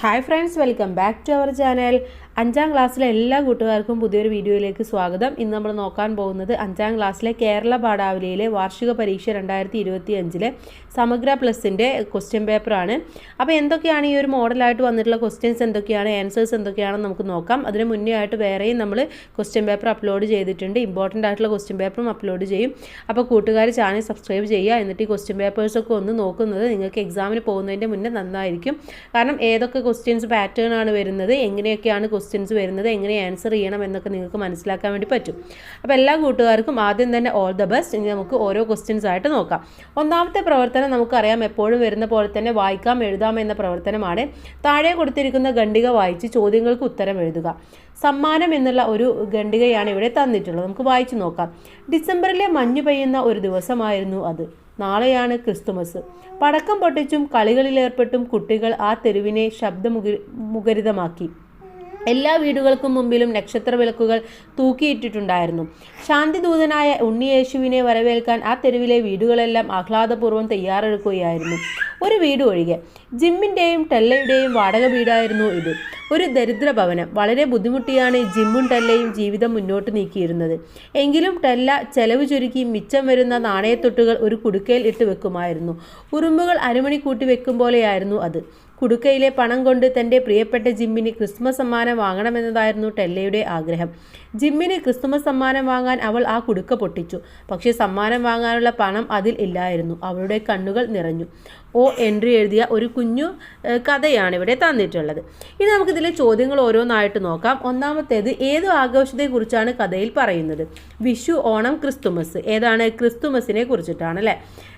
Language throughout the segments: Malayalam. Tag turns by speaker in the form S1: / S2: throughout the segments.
S1: Hi friends, welcome back to our channel. 5ാം ക്ലാസ്സിലെ എല്ലാ കൂട്ടുകാർക്കും പുതിയൊരു വീഡിയോയിലേക്ക് സ്വാഗതം. ഇന്ന് നമ്മൾ നോക്കാൻ പോകുന്നത് 5ാം ക്ലാസ്സിലെ കേരള പാഠാവലിയിലെ വാർഷിക പരീക്ഷ 2025 സമഗ്ര പ്ലസിൻ്റെ ക്വസ്റ്റ്യൻ പേപ്പറാണ്. അപ്പോൾ എന്തൊക്കെയാണ് ഈ ഒരു മോഡലായിട്ട് വന്നിട്ടുള്ള ക്വസ്റ്റ്യൻസ് എന്തൊക്കെയാണ്, ആൻസേഴ്സ് എന്തൊക്കെയാണെന്ന് നമുക്ക് നോക്കാം. അതിന് മുന്നേ ആയിട്ട് വേറെയും നമ്മൾ ക്വസ്റ്റ്യൻ പേപ്പർ അപ്ലോഡ് ചെയ്തിട്ടുണ്ട്. ഇമ്പോർട്ടൻ്റ് ആയിട്ടുള്ള ക്വസ്റ്റ്യൻ പേപ്പറും അപ്ലോഡ് ചെയ്യും. അപ്പോൾ കൂട്ടുകാർ ചാനൽ സബ്സ്ക്രൈബ് ചെയ്യുക. എന്നിട്ട് ഈ ക്വസ്റ്റ്യൻ പേപ്പേഴ്സൊക്കെ ഒന്ന് നോക്കുന്നത് നിങ്ങൾക്ക് എക്സാമിന് പോകുന്നതിൻ്റെ മുന്നേ നന്നായിരിക്കും. കാരണം ഏതൊക്കെ ക്വസ്റ്റ്യൻസ് പാറ്റേൺ ആണ് വരുന്നത്, എങ്ങനെയൊക്കെയാണ് ക്വസ്റ്റ്യൻസ് വരുന്നത്, എങ്ങനെ ആൻസർ ചെയ്യണം എന്നൊക്കെ നിങ്ങൾക്ക് മനസ്സിലാക്കാൻ വേണ്ടി പറ്റും. അപ്പോൾ എല്ലാ കൂട്ടുകാർക്കും ആദ്യം തന്നെ ഓൾ ദ ബെസ്റ്റ്. ഇനി നമുക്ക് ഓരോ ക്വസ്റ്റ്യൻസ് ആയിട്ട് നോക്കാം. ഒന്നാമത്തെ പ്രവർത്തനം നമുക്കറിയാം, എപ്പോഴും വരുന്ന പോലെ തന്നെ വായിക്കാം എഴുതാം എന്ന പ്രവർത്തനമാണ്. താഴെ കൊടുത്തിരിക്കുന്ന ഖണ്ഡിക വായിച്ച് ചോദ്യങ്ങൾക്ക് ഉത്തരം എഴുതുക. സമ്മാനം എന്നുള്ള ഒരു ഖണ്ഡികയാണ് ഇവിടെ തന്നിട്ടുള്ളത്. നമുക്ക് വായിച്ചു നോക്കാം. ഡിസംബറിലെ മഞ്ഞു പെയ്യുന്ന ഒരു ദിവസമായിരുന്നു അത്. നാളെയാണ് ക്രിസ്തുമസ്. പടക്കം പൊട്ടിച്ചും കളികളിലേർപ്പെട്ടും കുട്ടികൾ ആ തെരുവിനെ ശബ്ദമുഖരിതമാക്കി. എല്ലാ വീടുകൾക്കും മുമ്പിലും നക്ഷത്ര വിളക്കുകൾ തൂക്കിയിട്ടിട്ടുണ്ടായിരുന്നു. ശാന്തിദൂതനായ ഉണ്ണിയേശുവിനെ വരവേൽക്കാൻ ആ തെരുവിലെ വീടുകളെല്ലാം ആഹ്ലാദപൂർവ്വം തയ്യാറെടുക്കുകയായിരുന്നു. ഒരു വീട് ഒഴികെ. ജിമ്മിൻ്റെയും ടെല്ലയുടെയും വാടക വീടായിരുന്നു ഇത്. ഒരു ദരിദ്ര ഭവനം. വളരെ ബുദ്ധിമുട്ടിയാണ് ജിമ്മും ടെല്ലയും ജീവിതം മുന്നോട്ട് നീക്കിയിരുന്നത്. എങ്കിലും ടെല്ല ചെലവ് ചുരുക്കി മിച്ചം വരുന്ന നാണയത്തൊട്ടുകൾ ഒരു കുടുക്കയിൽ ഇട്ട് വെക്കുമായിരുന്നു. ഉറുമ്പുകൾ അരമണി കൂട്ടി വെക്കും പോലെയായിരുന്നു അത്. കുടുക്കയിലെ പണം കൊണ്ട് തൻ്റെ പ്രിയപ്പെട്ട ജിമ്മിന് ക്രിസ്മസ് സമ്മാനം വാങ്ങണമെന്നതായിരുന്നു ടെല്ലയുടെ ആഗ്രഹം. ജിമ്മിന് ക്രിസ്മസ് സമ്മാനം വാങ്ങാൻ അവൾ ആ കുടുക്ക പൊട്ടിച്ചു. പക്ഷേ സമ്മാനം വാങ്ങാനുള്ള പണം അതിൽ ഇല്ലായിരുന്നു. അവളുടെ കണ്ണുകൾ നിറഞ്ഞു. എൻട്രി എഴുതിയ ഒരു കുഞ്ഞു കഥയാണ് ഇവിടെ തന്നിട്ടുള്ളത്. ഇനി നമുക്കിതിലെ ചോദ്യങ്ങൾ ഓരോന്നായിട്ട് നോക്കാം. ഒന്നാമത്തേത്, ഏത് ആഘോഷത്തെക്കുറിച്ചാണ് കഥയിൽ പറയുന്നത്? വിഷു, ഓണം, ക്രിസ്തുമസ്. ഏതാണ്? ക്രിസ്തുമസിനെ കുറിച്ചിട്ടാണ് അല്ലേ.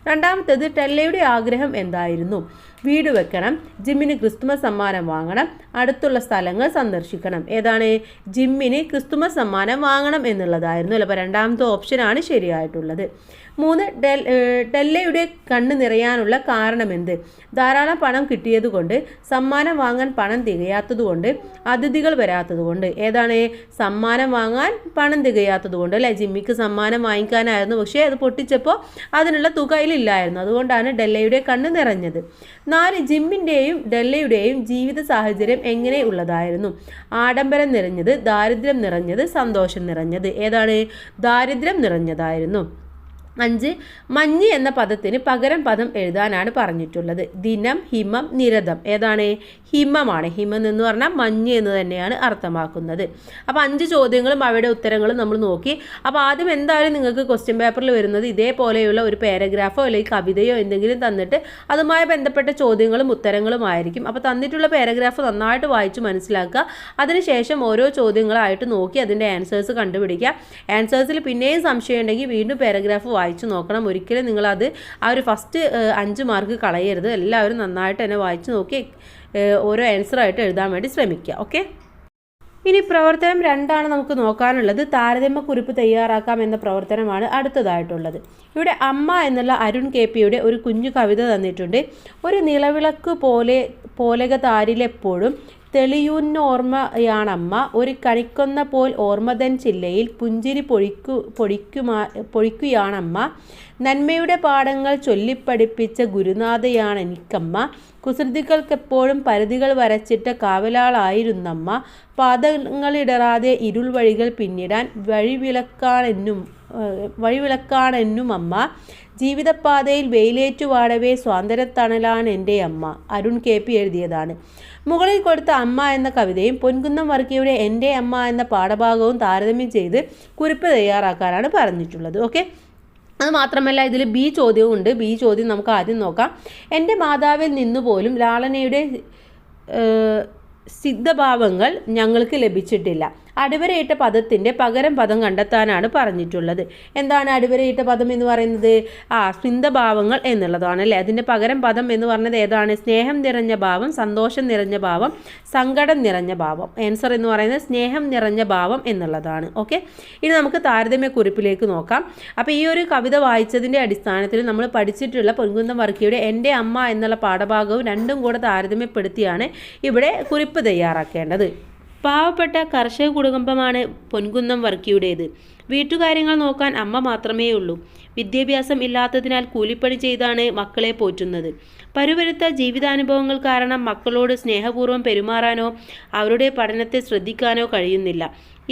S1: രണ്ടാമത്തേത്, ടെല്ലയുടെ ആഗ്രഹം എന്തായിരുന്നു? വീട് വെക്കണം, ജിമ്മിന് ക്രിസ്തുമസ് സമ്മാനം വാങ്ങണം, അടുത്തുള്ള സ്ഥലങ്ങൾ സന്ദർശിക്കണം. ഏതാണ്? ജിമ്മിന് ക്രിസ്തുമസ് സമ്മാനം വാങ്ങണം എന്നുള്ളതായിരുന്നു അല്ലേ. അപ്പോൾ രണ്ടാമത്തെ ഓപ്ഷനാണ് ശരിയായിട്ടുള്ളത്. 3, ടെല്ലയുടെ കണ്ണ് നിറയാനുള്ള കാരണമെന്ത്? ധാരാളം പണം കിട്ടിയതുകൊണ്ട്, സമ്മാനം വാങ്ങാൻ പണം തികയാത്തതുകൊണ്ട്, അതിഥികൾ വരാത്തതുകൊണ്ട്. ഏതാണ്? സമ്മാനം വാങ്ങാൻ പണം തികയാത്തതുകൊണ്ട് അല്ലേ. ജിമ്മിക്ക് സമ്മാനം വാങ്ങിക്കാനായിരുന്നു, പക്ഷേ അത് പൊട്ടിച്ചപ്പോൾ അതിനുള്ള തുക അതിലില്ലായിരുന്നു. അതുകൊണ്ടാണ് ടെല്ലയുടെ കണ്ണ് നിറഞ്ഞത്. 4, ജിമ്മിൻ്റെയും ടെല്ലയുടെയും ജീവിത സാഹചര്യം എങ്ങനെയുള്ളതായിരുന്നു? ആഡംബരം നിറഞ്ഞത്, ദാരിദ്ര്യം നിറഞ്ഞത്, സന്തോഷം നിറഞ്ഞത്. ഏതാണ്? ദാരിദ്ര്യം നിറഞ്ഞതായിരുന്നു. 5, മഞ്ഞ് എന്ന പദത്തിന് പകരം പദം എഴുതാനാണ് പറഞ്ഞിട്ടുള്ളത്. ദിനം, ഹിമം, നിരതം. ഏതാണ്? ഹിമമാണ്. ഹിമം എന്ന് പറഞ്ഞാൽ മഞ്ഞ് എന്ന് തന്നെയാണ് അർത്ഥമാക്കുന്നത്. അപ്പോൾ 5 ചോദ്യങ്ങളും അവയുടെ ഉത്തരങ്ങളും നമ്മൾ നോക്കി. അപ്പോൾ ആദ്യം എന്തായാലും നിങ്ങൾക്ക് ക്വസ്റ്റ്യൻ പേപ്പറിൽ വരുന്നത് ഇതേപോലെയുള്ള ഒരു പാരഗ്രാഫോ അല്ലെങ്കിൽ കവിതയോ എന്തെങ്കിലും തന്നിട്ട് അതുമായി ബന്ധപ്പെട്ട ചോദ്യങ്ങളും ഉത്തരങ്ങളും ആയിരിക്കും. അപ്പോൾ തന്നിട്ടുള്ള പാരഗ്രാഫ് നന്നായിട്ട് വായിച്ച് മനസ്സിലാക്കുക. അതിനുശേഷം ഓരോ ചോദ്യങ്ങളായിട്ട് നോക്കി അതിൻ്റെ ആൻസേഴ്സ് കണ്ടുപിടിക്കുക. ആൻസേഴ്സിൽ പിന്നെയും സംശയം ഉണ്ടെങ്കിൽ വീണ്ടും പാരഗ്രാഫ് വായിച്ചു നോക്കണം. ഒരിക്കലും നിങ്ങളത് ആ ഒരു ഫസ്റ്റ് 5 മാർക്ക് കളയരുത്. എല്ലാവരും നന്നായിട്ട് തന്നെ വായിച്ച് നോക്കി ഓരോ ആൻസറായിട്ട് എഴുതാൻ വേണ്ടി ശ്രമിക്കുക. ഓക്കെ. ഇനി പ്രവർത്തനം 2 നമുക്ക് നോക്കാനുള്ളത്. താരതമ്യക്കുറിപ്പ് തയ്യാറാക്കാം എന്ന പ്രവർത്തനമാണ് അടുത്തതായിട്ടുള്ളത്. ഇവിടെ അമ്മ എന്നുള്ള അരുൺ KP-യുടെ ഒരു കുഞ്ഞു കവിത തന്നിട്ടുണ്ട്. ഒരു നിലവിളക്ക് പോലക താരിലെപ്പോഴും തെളിയുന്നോർമ്മയാണമ്മ, ഒരു കണിക്കൊന്ന പോൽ ഓർമ്മതൻ ചില്ലയിൽ പുഞ്ചിരി പൊഴിക്കുകയാണമ്മ, നന്മയുടെ പാഠങ്ങൾ ചൊല്ലിപ്പഠിപ്പിച്ച ഗുരുനാഥയാണെനിക്കമ്മ, കുസൃതികൾക്കെപ്പോഴും പരിധികൾ വരച്ചിട്ട കാവലാളായിരുന്നമ്മ, പാദങ്ങളിടറാതെ ഇരുൾ വഴികൾ പിന്നിടാൻ വഴിവിളക്കാണെന്നും അമ്മ, ജീവിതപാതയിൽ വെയിലേറ്റുവാടവേ സ്വാതന്ത്ര്യത്തണലാണ് എൻ്റെ അമ്മ. അരുൺ KP എഴുതിയതാണ്. മുകളിൽ കൊടുത്ത അമ്മ എന്ന കവിതയും പൊൻകുന്നം വർക്കിയുടെ എൻ്റെ അമ്മ എന്ന പാഠഭാഗവും താരതമ്യം ചെയ്ത് കുറിപ്പ് തയ്യാറാക്കാനാണ് പറഞ്ഞിട്ടുള്ളത്. ഓക്കെ. അത് മാത്രമല്ല ഇതിൽ B ചോദ്യവും ഉണ്ട്. B ചോദ്യം നമുക്ക് ആദ്യം നോക്കാം. എൻ്റെ മാതാവിൽ നിന്നുപോലും ലാളനയുടെ സിദ്ധഭാവങ്ങൾ ഞങ്ങൾക്ക് ലഭിച്ചിട്ടില്ല. അടിവരയിട്ട പദത്തിൻ്റെ പകരം പദം കണ്ടെത്താനാണ് പറഞ്ഞിട്ടുള്ളത്. എന്താണ് അടിവരയിട്ട പദം എന്ന് പറയുന്നത്? സ്നിഗ്ധഭാവങ്ങൾ എന്നുള്ളതാണ് അല്ലേ. അതിൻ്റെ പകരം പദം എന്ന് പറഞ്ഞത് ഏതാണ്? സ്നേഹം നിറഞ്ഞ ഭാവം, സന്തോഷം നിറഞ്ഞ ഭാവം, സങ്കടം നിറഞ്ഞ ഭാവം. ആൻസർ എന്ന് പറയുന്നത് സ്നേഹം നിറഞ്ഞ ഭാവം എന്നുള്ളതാണ്. ഓക്കെ. ഇനി നമുക്ക് താരതമ്യക്കുറിപ്പിലേക്ക് നോക്കാം. അപ്പോൾ ഈ ഒരു കവിത വായിച്ചതിൻ്റെ അടിസ്ഥാനത്തിൽ നമ്മൾ പഠിച്ചിട്ടുള്ള പൊൻകുന്നം വർക്കിയുടെ എൻ്റെ അമ്മ എന്നുള്ള പാഠഭാഗവും രണ്ടും കൂടെ താരതമ്യപ്പെടുത്തിയാണ് ഇവിടെ കുറിപ്പ് തയ്യാറാക്കേണ്ടത്. പാവപ്പെട്ട കർഷക കുടുംബമാണ് പൊൻകുന്നം വർക്കിയുടേത്. വീട്ടുകാര്യങ്ങൾ നോക്കാൻ അമ്മ മാത്രമേ ഉള്ളൂ. വിദ്യാഭ്യാസം ഇല്ലാത്തതിനാൽ കൂലിപ്പണി ചെയ്താണ് മക്കളെ പോറ്റുന്നത്. പരുവരുത്ത ജീവിതാനുഭവങ്ങൾ കാരണം മക്കളോട് സ്നേഹപൂർവ്വം പെരുമാറാനോ അവരുടെ പഠനത്തെ ശ്രദ്ധിക്കാനോ കഴിയുന്നില്ല.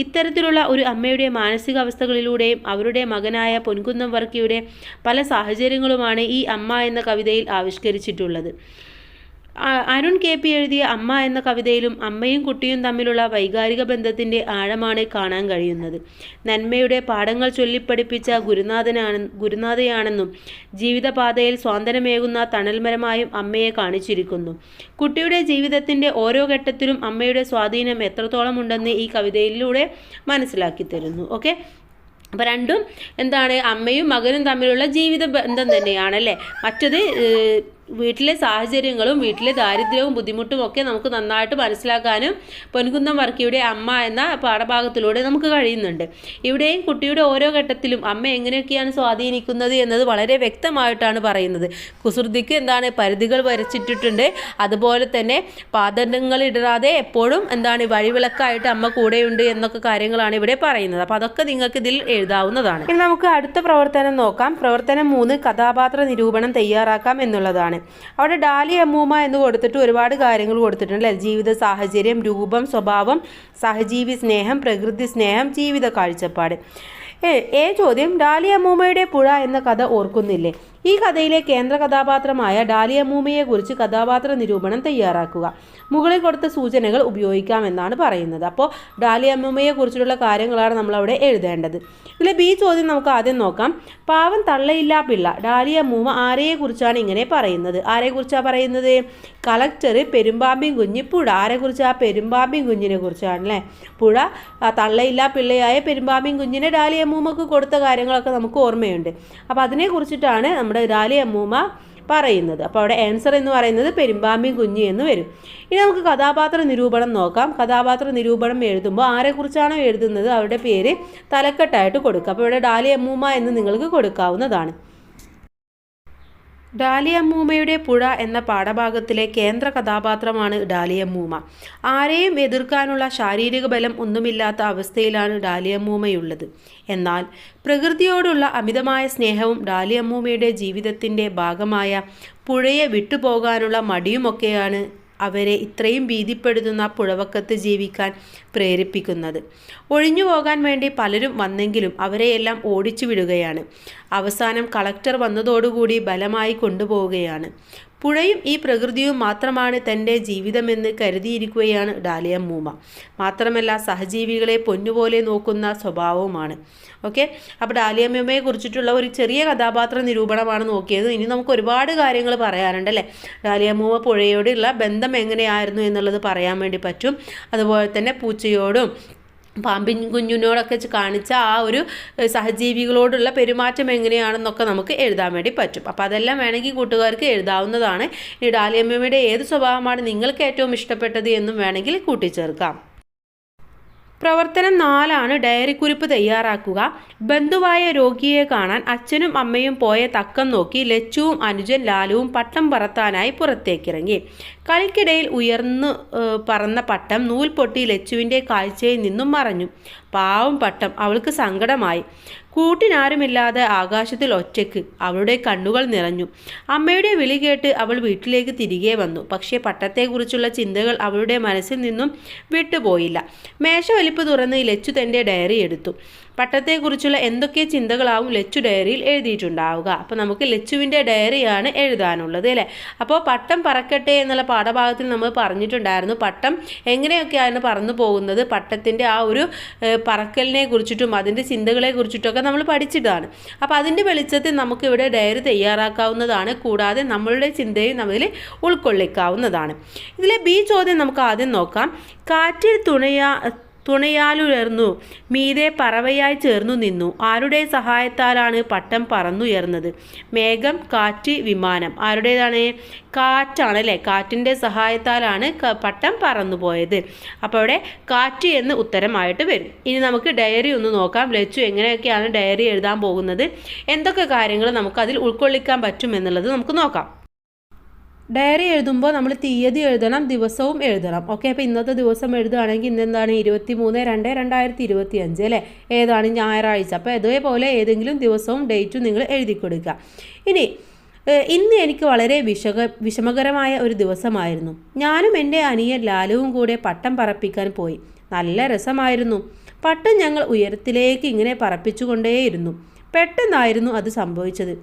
S1: ഇത്തരത്തിലുള്ള ഒരു അമ്മയുടെ മാനസികാവസ്ഥകളിലൂടെയും അവരുടെ മകനായ പൊൻകുന്നം വർക്കിയുടെ പല സാഹചര്യങ്ങളുമാണ് ഈ അമ്മ എന്ന കവിതയിൽ ആവിഷ്കരിച്ചിട്ടുള്ളത്. അരുൺ KP എഴുതിയ അമ്മ എന്ന കവിതയിലും അമ്മയും കുട്ടിയും തമ്മിലുള്ള വൈകാരിക ബന്ധത്തിൻ്റെ ആഴമാണ് കാണാൻ കഴിയുന്നത്. നന്മയുടെ പാഠങ്ങൾ ചൊല്ലിപ്പഠിപ്പിച്ച ഗുരുനാഥയാണെന്നും ജീവിതപാതയിൽ സ്വാതന്ത്ര്യമേകുന്ന തണൽമരമായും അമ്മയെ കാണിച്ചിരിക്കുന്നു. കുട്ടിയുടെ ജീവിതത്തിൻ്റെ ഓരോ ഘട്ടത്തിലും അമ്മയുടെ സ്വാധീനം എത്രത്തോളം ഉണ്ടെന്ന് ഈ കവിതയിലൂടെ മനസ്സിലാക്കി തരുന്നു. ഓക്കെ, അപ്പോൾ രണ്ടും എന്താണ്, അമ്മയും മകനും തമ്മിലുള്ള ജീവിത ബന്ധം തന്നെയാണല്ലേ. മറ്റത് വീട്ടിലെ സാഹചര്യങ്ങളും വീട്ടിലെ ദാരിദ്ര്യവും ബുദ്ധിമുട്ടും ഒക്കെ നമുക്ക് നന്നായിട്ട് മനസ്സിലാക്കാനും പൊൻകുന്നം വർക്കിയുടെ അമ്മ എന്ന പാഠഭാഗത്തിലൂടെ നമുക്ക് കഴിയുന്നുണ്ട്. ഇവിടെയും കുട്ടിയുടെ ഓരോ ഘട്ടത്തിലും അമ്മ എങ്ങനെയൊക്കെയാണ് സ്വാധീനിക്കുന്നത് എന്നത് വളരെ വ്യക്തമായിട്ടാണ് പറയുന്നത്. കുസൃതിക്ക് എന്താണ് പരിധികൾ വരച്ചിട്ടിട്ടുണ്ട്. അതുപോലെ തന്നെ പാദങ്ങൾ ഇടാതെ എപ്പോഴും എന്താണ് വഴിവിളക്കായിട്ട് അമ്മ കൂടെയുണ്ട് എന്നൊക്കെ കാര്യങ്ങളാണ് ഇവിടെ പറയുന്നത്. അപ്പോൾ അതൊക്കെ നിങ്ങൾക്ക് ഇതിൽ എഴുതാവുന്നതാണ്. ഇനി നമുക്ക് അടുത്ത പ്രവർത്തനം നോക്കാം. പ്രവർത്തനം 3 കഥാപാത്ര നിരൂപണം തയ്യാറാക്കാം എന്നുള്ളതാണ്. അവിടെ ഡാലി അമ്മൂമ്മ എന്ന് കൊടുത്തിട്ട് ഒരുപാട് കാര്യങ്ങൾ കൊടുത്തിട്ടുണ്ട് അല്ലേ. ജീവിത സാഹചര്യം, രൂപം, സ്വഭാവം, സഹജീവി സ്നേഹം, പ്രകൃതി സ്നേഹം, ജീവിത കാഴ്ചപ്പാട്. ചോദ്യം, ഡാലി അമ്മൂമ്മയുടെ പുഴ എന്ന കഥ ഓർക്കുന്നില്ലേ? ഈ കഥയിലെ കേന്ദ്ര കഥാപാത്രമായ ഡാലി അമ്മൂമ്മയെക്കുറിച്ച് കഥാപാത്ര നിരൂപണം തയ്യാറാക്കുക. മുകളിൽ കൊടുത്ത സൂചനകൾ ഉപയോഗിക്കാമെന്നാണ് പറയുന്നത്. അപ്പോൾ ഡാലി അമ്മൂമ്മയെക്കുറിച്ചുള്ള കാര്യങ്ങളാണ് നമ്മളവിടെ എഴുതേണ്ടത്. ഇതിലെ B ചോദ്യം നമുക്ക് ആദ്യം നോക്കാം. പാവം തള്ളയില്ലാ പിള്ള ഡാലി അമ്മൂമ്മ ആരെക്കുറിച്ചാണ് ഇങ്ങനെ പറയുന്നത്? ആരെക്കുറിച്ചാണ് പറയുന്നത്? കളക്ടർ, പെരുമ്പാമ്പിൻ കുഞ്ഞ്, പുഴ. ആരെക്കുറിച്ച്? ആ പെരുമ്പാമ്പിൻ കുഞ്ഞിനെ കുറിച്ചാണ് അല്ലേ. പുഴ തള്ളയില്ലാ പിള്ളയായ പെരുമ്പാമ്പിൻ കുഞ്ഞിനെ ഡാലി അമ്മൂമ്മക്ക് കൊടുത്ത കാര്യങ്ങളൊക്കെ നമുക്ക് ഓർമ്മയുണ്ട്. അപ്പോൾ അതിനെക്കുറിച്ചിട്ടാണ് നമ്മുടെ ഡാലി അമ്മൂമ്മ പറയുന്നത്. അപ്പോൾ അവിടെ ആൻസർ എന്ന് പറയുന്നത് പെരുമ്പാമ്പിൻ കുഞ്ഞ് എന്ന് വരും. ഇനി നമുക്ക് കഥാപാത്ര നിരൂപണം നോക്കാം. കഥാപാത്ര നിരൂപണം എഴുതുമ്പോൾ ആരെക്കുറിച്ചാണോ എഴുതുന്നത് അവരുടെ പേര് തലക്കെട്ടായിട്ട് കൊടുക്കുക. അപ്പോൾ ഇവിടെ ഡാലി അമ്മൂമ്മ എന്ന് നിങ്ങൾക്ക് കൊടുക്കാവുന്നതാണ്. ഡാലി അമ്മൂമ്മയുടെ പുഴ എന്ന പാഠഭാഗത്തിലെ കേന്ദ്ര കഥാപാത്രമാണ് ഡാലി അമ്മൂമ്മ. ആരെയും എതിർക്കാനുള്ള ശാരീരിക ബലം ഒന്നുമില്ലാത്ത അവസ്ഥയിലാണ് ഡാലി അമ്മൂമ്മയുള്ളത്. എന്നാൽ പ്രകൃതിയോടുള്ള അമിതമായ സ്നേഹവും ഡാലി അമ്മൂമ്മയുടെ ജീവിതത്തിൻ്റെ ഭാഗമായ പുഴയെ വിട്ടുപോകാനുള്ള മടിയുമൊക്കെയാണ് അവരെ ഇത്രയും ഭീതിപ്പെടുത്തുന്ന പുഴവക്കത്ത് ജീവിക്കാൻ പ്രേരിപ്പിക്കുന്നത്. ഒഴിഞ്ഞു പോകാൻ വേണ്ടി പലരും വന്നെങ്കിലും അവരെയെല്ലാം ഓടിച്ചു വിടുകയാണ്. അവസാനം കളക്ടർ വന്നതോടുകൂടി ബലമായി കൊണ്ടുപോവുകയാണ്. പുഴയും ഈ പ്രകൃതിയും മാത്രമാണ് തൻ്റെ ജീവിതമെന്ന് കരുതിയിരിക്കുകയാണ് ഡാലി അമ്മൂമ്മ. മാത്രമല്ല സഹജീവികളെ പൊന്നുപോലെ നോക്കുന്ന സ്വഭാവവുമാണ്. ഓക്കെ, അപ്പോൾ ഡാലി അമ്മൂമ്മയെ കുറിച്ചിട്ടുള്ള ഒരു ചെറിയ കഥാപാത്ര നിരൂപണമാണ് നോക്കിയത്. ഇനി നമുക്ക് ഒരുപാട് കാര്യങ്ങൾ പറയാനുണ്ടല്ലേ. ഡാലി അമ്മൂമ്മ പുഴയോടുള്ള ബന്ധം എങ്ങനെയായിരുന്നു എന്നുള്ളത് പറയാൻ വേണ്ടി പറ്റും. അതുപോലെ തന്നെ പൂച്ചയോടും പാമ്പിൻ കുഞ്ഞിനോടൊക്കെ കാണിച്ച ആ ഒരു സഹജീവികളോടുള്ള പെരുമാറ്റം എങ്ങനെയാണെന്നൊക്കെ നമുക്ക് എഴുതാൻ വേണ്ടി പറ്റും. അപ്പോൾ അതെല്ലാം വേണമെങ്കിൽ കൂട്ടുകാർക്ക് എഴുതാവുന്നതാണ്. ഈ ഡാലി അമ്മൂമ്മയുടെ ഏത് സ്വഭാവമാണ് നിങ്ങൾക്ക് ഏറ്റവും ഇഷ്ടപ്പെട്ടത് എന്നും വേണമെങ്കിൽ കൂട്ടിച്ചേർക്കാം. പ്രവർത്തനം 4 ഡയറിക്കുറിപ്പ് തയ്യാറാക്കുക. ബന്ധുവായ രോഗിയെ കാണാൻ അച്ഛനും അമ്മയും പോയ തക്കം നോക്കി ലച്ചുവും അനുജൻ ലാലുവും പട്ടം പറത്താനായി പുറത്തേക്കിറങ്ങി. കളിക്കിടയിൽ ഉയർന്നു പറന്ന പട്ടം നൂൽ പൊട്ടി ലച്ചുവിൻ്റെ കാഴ്ചയിൽ നിന്നും മറഞ്ഞു. പാവം പട്ടം, അവൾക്ക് സങ്കടമായി. കൂട്ടിനാരുമില്ലാതെ ആകാശത്തിൽ ഒറ്റയ്ക്ക്. അവളുടെ കണ്ണുകൾ നിറഞ്ഞു. അമ്മയുടെ വിളി കേട്ട് അവൾ വീട്ടിലേക്ക് തിരികെ വന്നു. പക്ഷേ പട്ടത്തെക്കുറിച്ചുള്ള ചിന്തകൾ അവളുടെ മനസ്സിൽ നിന്നും വിട്ടുപോയില്ല. മേശവലിപ്പ് തുറന്ന് ലച്ചു തൻ്റെ ഡയറി എടുത്തു. പട്ടത്തെക്കുറിച്ചുള്ള എന്തൊക്കെ ചിന്തകളാവും ലച്ചു ഡയറിയിൽ എഴുതിയിട്ടുണ്ടാവുക. അപ്പോൾ നമുക്ക് ലച്ചുവിൻ്റെ ഡയറിയാണ് എഴുതാനുള്ളത് അല്ലേ. അപ്പോൾ പട്ടം പറക്കട്ടെ എന്നുള്ള പാഠഭാഗത്തിൽ നമ്മൾ പറഞ്ഞിട്ടുണ്ടായിരുന്നു. പട്ടം എങ്ങനെയൊക്കെയാണ് പറന്നു പോകുന്നത്, പട്ടത്തിൻ്റെ ആ ഒരു പറക്കലിനെ കുറിച്ചിട്ടും അതിൻ്റെ ചിന്തകളെ കുറിച്ചിട്ടൊക്കെ നമ്മൾ പഠിച്ചിട്ടാണ്. അപ്പോൾ അതിൻ്റെ വെളിച്ചത്തിൽ നമുക്കിവിടെ ഡയറി തയ്യാറാക്കാവുന്നതാണ്. കൂടാതെ നമ്മളുടെ ചിന്തയും നമ്മളിൽ ഉൾക്കൊള്ളിക്കാവുന്നതാണ്. ഇതിലെ B ചോദ്യം നമുക്ക് ആദ്യം നോക്കാം. കാറ്റിൽ തുണയാലുയർന്നു മീതെ പറവയായി ചേർന്നു നിന്നു. ആരുടെ സഹായത്താലാണ് പട്ടം പറന്നുയർന്നത്? മേഘം, കാറ്റ്, വിമാനം. ആരുടേതാണ്? കാറ്റാണ് അല്ലേ. കാറ്റിൻ്റെ സഹായത്താലാണ് പട്ടം പറന്നുപോയത്. അപ്പോൾ അവിടെ കാറ്റ് എന്ന് ഉത്തരമായിട്ട് വരും. ഇനി നമുക്ക് ഡയറി ഒന്ന് നോക്കാം. ലച്ചു എങ്ങനെയൊക്കെയാണ് ഡയറി എഴുതാൻ പോകുന്നത്, എന്തൊക്കെ കാര്യങ്ങൾ നമുക്കതിൽ ഉൾക്കൊള്ളിക്കാൻ പറ്റുമെന്നുള്ളത് നമുക്ക് നോക്കാം. ഡയറി എഴുതുമ്പോൾ നമ്മൾ തീയതി എഴുതണം, ദിവസവും എഴുതണം. ഓക്കെ, അപ്പോൾ ഇന്നത്തെ ദിവസം എഴുതുകയാണെങ്കിൽ ഇന്നെന്താണ് 23/2/2025 അല്ലേ, ഏതാണ് ഞായറാഴ്ച. അപ്പോൾ ഇതേപോലെ ഏതെങ്കിലും ദിവസവും ഡേറ്റും നിങ്ങൾ എഴുതി കൊടുക്കുക. ഇന്ന് എനിക്ക് വളരെ വിഷമകരമായ ഒരു ദിവസമായിരുന്നു. ഞാനും എൻ്റെ അനിയൻ ലാലുവും കൂടെ പട്ടം പറപ്പിക്കാൻ പോയി. നല്ല രസമായിരുന്നു. പട്ടം ഞങ്ങൾ ഉയരത്തിലേക്ക് ഇങ്ങനെ പറപ്പിച്ചുകൊണ്ടേയിരുന്നു. പെട്ടെന്നായിരുന്നു അത് സംഭവിച്ചത്.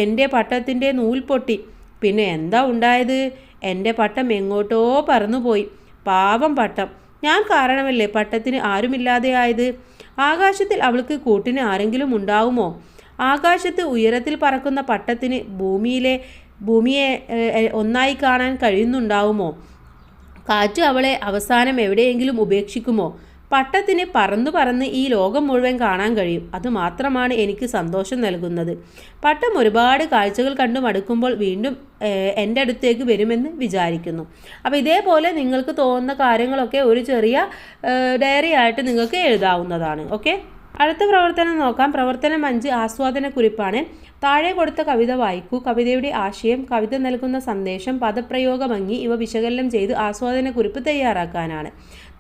S1: എൻ്റെ പട്ടത്തിൻ്റെ നൂൽ പൊട്ടി. പിന്നെ എന്താ ഉണ്ടായത്? എൻ്റെ പട്ടം എങ്ങോട്ടോ പറന്നുപോയി. പാവം പട്ടം. ഞാൻ കാരണമല്ലേ പട്ടത്തിന് ആരുമില്ലാതെയായത്. ആകാശത്തിൽ അവൾക്ക് കൂട്ടിന് ആരെങ്കിലും ഉണ്ടാവുമോ? ആകാശത്ത് ഉയരത്തിൽ പറക്കുന്ന പട്ടത്തിന് ഭൂമിയെ ഒന്നായി കാണാൻ കഴിയുന്നുണ്ടാവുമോ? കാറ്റ് അവളെ അവസാനം എവിടെയെങ്കിലും ഉപേക്ഷിക്കുമോ? പട്ടത്തിന് പറന്ന് ഈ ലോകം മുഴുവൻ കാണാൻ കഴിയും. അതുമാത്രമാണ് എനിക്ക് സന്തോഷം നൽകുന്നത്. പട്ടം ഒരുപാട് കാഴ്ചകൾ കണ്ടു മടുക്കുമ്പോൾ വീണ്ടും എൻ്റെ അടുത്തേക്ക് വരുമെന്ന് വിചാരിക്കുന്നു. അപ്പോൾ ഇതേപോലെ നിങ്ങൾക്ക് തോന്നുന്ന കാര്യങ്ങളൊക്കെ ഒരു ചെറിയ ഡയറി ആയിട്ട് നിങ്ങൾക്ക് എഴുതാവുന്നതാണ്. ഓക്കെ, അടുത്ത പ്രവർത്തനം നോക്കാം. പ്രവർത്തനം 5 ആസ്വാദനക്കുറിപ്പാണ്. താഴെ കൊടുത്ത കവിത വായിക്കൂ. കവിതയുടെ ആശയം, കവിത നൽകുന്ന സന്ദേശം, പദപ്രയോഗ ഭംഗി ഇവ വിശകലനം ചെയ്ത് ആസ്വാദനക്കുറിപ്പ് തയ്യാറാക്കാനാണ്.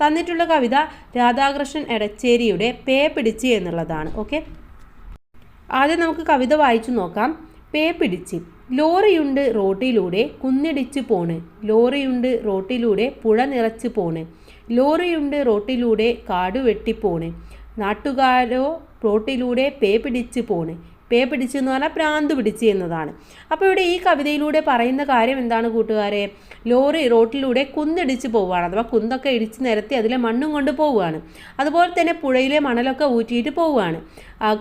S1: തന്നിട്ടുള്ള കവിത രാധാകൃഷ്ണൻ എടച്ചേരിയുടെ പേ പിടിച്ച് എന്നുള്ളതാണ്. ഓക്കെ, ആദ്യം നമുക്ക് കവിത വായിച്ചു നോക്കാം. പേ പിടിച്ച്. ലോറിയുണ്ട് റോട്ടിലൂടെ കുന്നിടിച്ച് പോണ്. ലോറിയുണ്ട് റോട്ടിലൂടെ പുഴ നിറച്ച് പോണ്. ലോറിയുണ്ട് റോട്ടിലൂടെ കാട് വെട്ടിപ്പോണ്. നാട്ടുകാരോ റോട്ടിലൂടെ പേ പിടിച്ച് പോണ്. പേ പിടിച്ച് എന്ന് പറഞ്ഞാൽ പ്രാന്ത് പിടിച്ച് എന്നതാണ്. അപ്പോൾ ഇവിടെ ഈ കവിതയിലൂടെ പറയുന്ന കാര്യം എന്താണ് കൂട്ടുകാരെ? ലോറി റോട്ടിലൂടെ കുന്നിടിച്ച് പോവുകയാണ്, അഥവാ കുന്നൊക്കെ ഇടിച്ച് നിരത്തി അതിലെ മണ്ണും കൊണ്ട് പോവുകയാണ്. അതുപോലെ തന്നെ പുഴയിലെ മണലൊക്കെ ഊറ്റിയിട്ട് പോവുകയാണ്.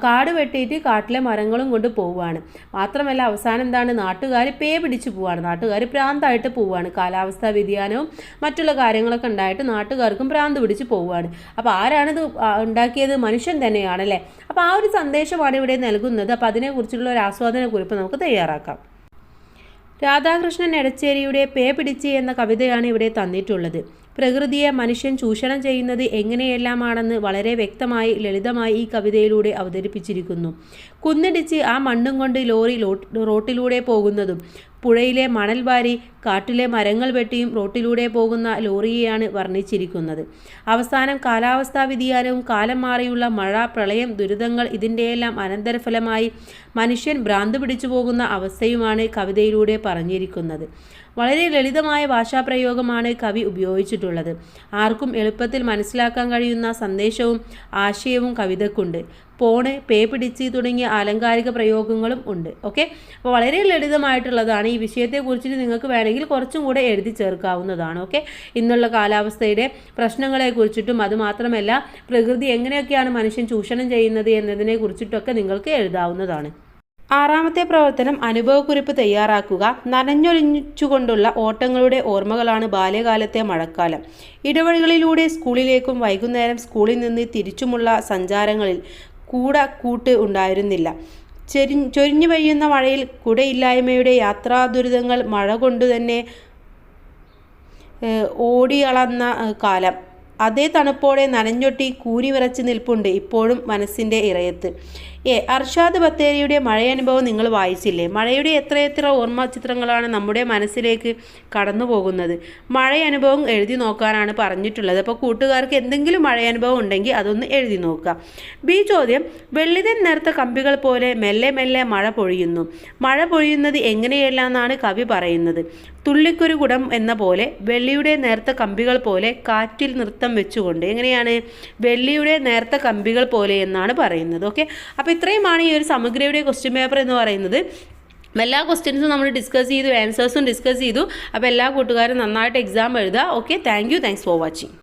S1: കാട് വെട്ടിയിട്ട് കാട്ടിലെ മരങ്ങളും കൊണ്ട് പോവുകയാണ്. മാത്രമല്ല അവസാനം എന്താണ്? നാട്ടുകാർ പേ പിടിച്ച് പോവുകയാണ്, നാട്ടുകാർ പ്രാന്തായിട്ട് പോവുകയാണ്. കാലാവസ്ഥാ വ്യതിയാനവും മറ്റുള്ള കാര്യങ്ങളൊക്കെ ഉണ്ടായിട്ട് നാട്ടുകാർക്കും പ്രാന്ത് പിടിച്ച് പോവുകയാണ്. അപ്പോൾ ആരാണിത് ഉണ്ടാക്കിയത്? മനുഷ്യൻ തന്നെയാണല്ലേ. അപ്പോൾ ആ ഒരു സന്ദേശമാണ് ഇവിടെ നൽകുന്നത്. അപ്പോൾ അതിനെക്കുറിച്ചുള്ള ഒരു ആസ്വാദന കുറിപ്പ് നമുക്ക് തയ്യാറാക്കാം. രാധാകൃഷ്ണൻ എടച്ചേരിയുടെ പേ പിടിച്ച് എന്ന കവിതയാണ് ഇവിടെ തന്നിട്ടുള്ളത്. പ്രകൃതിയെ മനുഷ്യൻ ചൂഷണം ചെയ്യുന്നത് എങ്ങനെയെല്ലാമാണെന്ന് വളരെ വ്യക്തമായി ലളിതമായി ഈ കവിതയിലൂടെ അവതരിപ്പിച്ചിരിക്കുന്നു. കുന്നിടിച്ച് ആ മണ്ണും കൊണ്ട് ലോറി റോട്ടിലൂടെ പോകുന്നതും പുഴയിലെ മണൽ വാരി കാട്ടിലെ മരങ്ങൾ വെട്ടിയും റോട്ടിലൂടെ പോകുന്ന ലോറിയെയാണ് വർണ്ണിച്ചിരിക്കുന്നത്. അവസാനം കാലാവസ്ഥാ വ്യതിയാനവും കാലം മാറിയുള്ള മഴ, പ്രളയം, ദുരിതങ്ങൾ ഇതിൻ്റെയെല്ലാം അനന്തരഫലമായി മനുഷ്യൻ ഭ്രാന്ത് പിടിച്ചു പോകുന്ന അവസ്ഥയുമാണ് കവിതയിലൂടെ പറഞ്ഞിരിക്കുന്നത്. വളരെ ലളിതമായ ഭാഷാപ്രയോഗമാണ് കവി ഉപയോഗിച്ചിട്ടുള്ളത്. ആർക്കും എളുപ്പത്തിൽ മനസ്സിലാക്കാൻ കഴിയുന്ന സന്ദേശവും ആശയവും കവിതക്കുണ്ട്. പോണ്, പേ പിടിച്ച് തുടങ്ങിയ ആലങ്കാരിക പ്രയോഗങ്ങളും ഉണ്ട്. ഓക്കെ, അപ്പോൾ വളരെ ലളിതമായിട്ടുള്ളതാണ്. ഈ വിഷയത്തെക്കുറിച്ചിട്ട് നിങ്ങൾക്ക് വേണമെങ്കിൽ കുറച്ചും കൂടെ എഴുതി ചേർക്കാവുന്നതാണ്. ഓക്കെ, ഇന്നുള്ള കാലാവസ്ഥയുടെ പ്രശ്നങ്ങളെക്കുറിച്ചിട്ടും അതുമാത്രമല്ല പ്രകൃതി എങ്ങനെയൊക്കെയാണ് മനുഷ്യൻ ചൂഷണം ചെയ്യുന്നത് എന്നതിനെ കുറിച്ചിട്ടൊക്കെ നിങ്ങൾക്ക് എഴുതാവുന്നതാണ്. ആറാമത്തെ പ്രവർത്തനം അനുഭവക്കുറിപ്പ് തയ്യാറാക്കുക. നനഞ്ഞൊലിച്ചുകൊണ്ടുള്ള ഓട്ടങ്ങളുടെ ഓർമ്മകളാണ് ബാല്യകാലത്തെ മഴക്കാലം. ഇടവഴികളിലൂടെ സ്കൂളിലേക്കും വൈകുന്നേരം സ്കൂളിൽ നിന്ന് തിരിച്ചുമുള്ള സഞ്ചാരങ്ങളിൽ കൂട്ട് ഉണ്ടായിരുന്നില്ല. ചൊരിഞ്ഞു പെയ്യുന്ന മഴയിൽ കുടയില്ലായ്മയുടെ യാത്രാദുരിതങ്ങൾ മഴ കൊണ്ടു തന്നെ ഓടിയളന്ന കാലം. അതേ തണുപ്പോടെ നനഞ്ഞൊട്ടി കൂരി വിറച്ച് നിൽപ്പുണ്ട് ഇപ്പോഴും മനസ്സിൻ്റെ ഇറയത്ത്. അർഷാദ് ബത്തേരിയുടെ മഴയനുഭവം നിങ്ങൾ വായിച്ചില്ലേ? മഴയുടെ എത്രയെത്ര ഓർമ്മ ചിത്രങ്ങളാണ് നമ്മുടെ മനസ്സിലേക്ക് കടന്നു പോകുന്നത്. മഴയനുഭവം എഴുതി നോക്കാനാണ് പറഞ്ഞിട്ടുള്ളത്. അപ്പോൾ കൂട്ടുകാർക്ക് എന്തെങ്കിലും മഴയനുഭവം ഉണ്ടെങ്കിൽ അതൊന്ന് എഴുതി നോക്കുക. ബി ചോദ്യം, വെള്ളിതൻ നേർത്ത കമ്പികൾ പോലെ മെല്ലെ മെല്ലെ മഴ പൊഴിയുന്നു. മഴ പൊഴിയുന്നത് എങ്ങനെയല്ലെന്നാണ് കവി പറയുന്നത്. തുള്ളിക്കൊരു കുടം എന്ന പോലെ വെള്ളിയുടെ നേർത്ത കമ്പികൾ പോലെ കാറ്റിൽ നൃത്തം വെച്ചുകൊണ്ട്. എങ്ങനെയാണ്? വെള്ളിയുടെ നേർത്ത കമ്പികൾ പോലെ എന്നാണ് പറയുന്നത്. ഓക്കെ, അപ്പോൾ ഇത്രയുമാണ് ഈ ഒരു സമഗ്രയുടെ ക്വസ്റ്റ്യൻ പേപ്പർ എന്ന് പറയുന്നത്. എല്ലാ ക്വസ്റ്റ്യൻസും നമ്മൾ ഡിസ്കസ് ചെയ്തു, ആൻസേഴ്സും ഡിസ്കസ് ചെയ്തു. അപ്പോൾ എല്ലാ കൂട്ടുകാരും നന്നായിട്ട് എക്സാം എഴുതുക. Okay, thanks for watching.